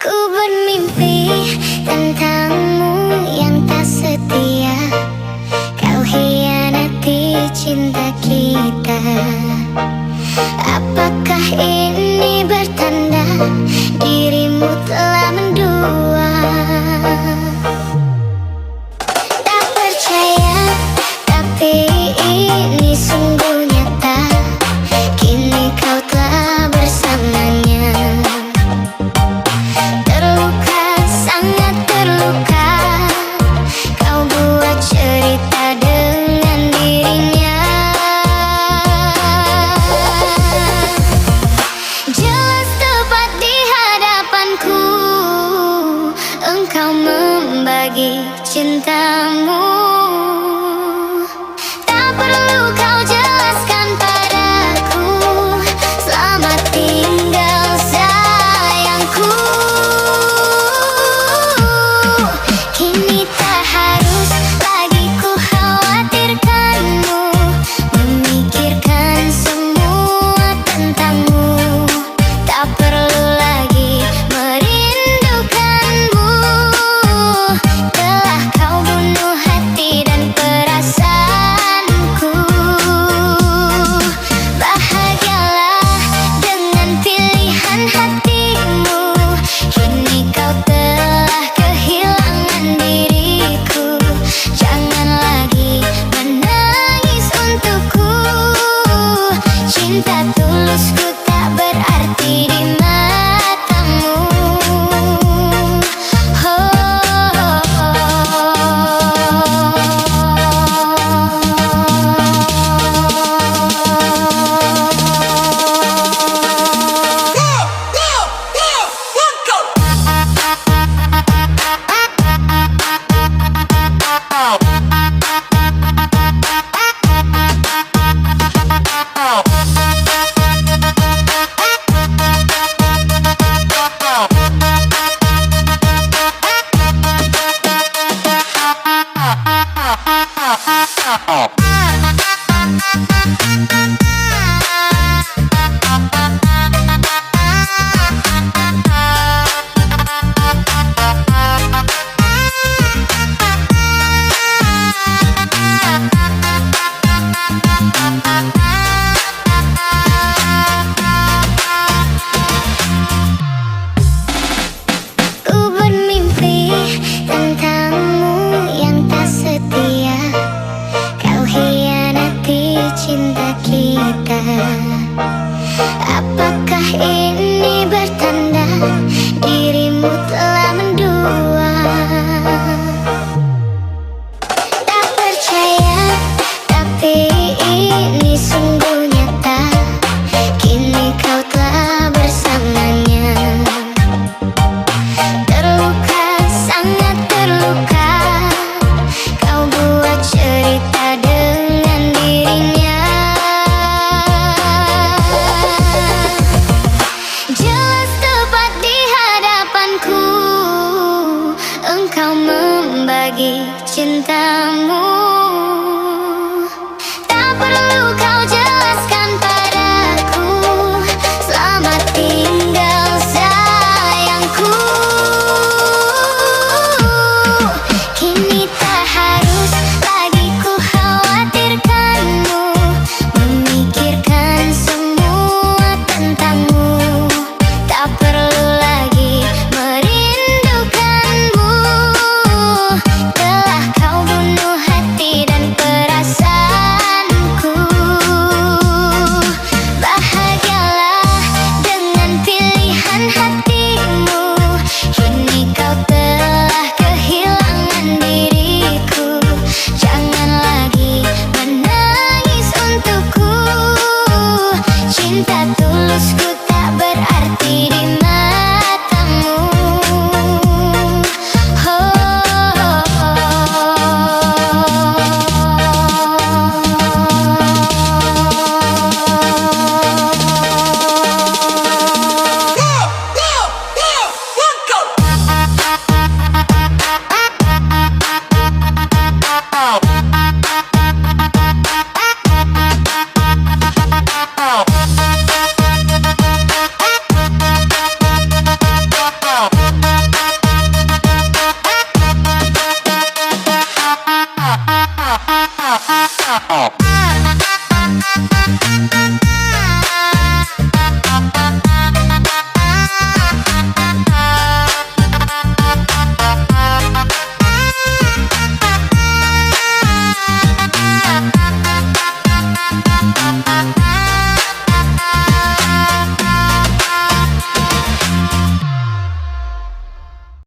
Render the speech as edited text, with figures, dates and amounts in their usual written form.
Ku bermimpi tentangmu yang tak setia. Kau hianati cinta kita. Apakah ini bertanda dirimu telah mendua? Tak percaya, tapi ini sungguh nyata. Kini kau telah bersamanya. Terluka, sangat terluka. Kau buat cerita dengan dirinya. Jelas tepat di hadapanku, engkau membagi cintamu. Tak perlu kau jelaskan padaku. Selamat tinggal sayangku. Kini tak harus lagi ku khawatirkanmu, memikirkan semua tentangmu. Tak perlu lagi merindukanmu. Telah kau bunuh hati dan perasaanku. Bahagialah dengan pilihan hatimu. Kini kau telah kehilangan diriku. Jangan lagi menangis untukku. Cinta tulusku tak berarti di matamu. Ku bermimpi tentangmu yang tak setia. Kau hianati cinta kita. Apakah ini bertanda dirimu telah mendua? Tak percaya, tapi ini sungguh nyata. Kini kau telah bersamanya. Terluka, sangat terluka. Kau buat cerita dengan dirinya. Jelas tepat di hadapanku, engkau membagi cintamu. Tak perlu kau jelaskan padaku. Selamat tinggal sayangku. Kini tak harus lagi ku khawatirkanmu, memikirkan semua tentangmu. Tak perlu lagi merindukanmu. Telah kau bunuh hati Wow.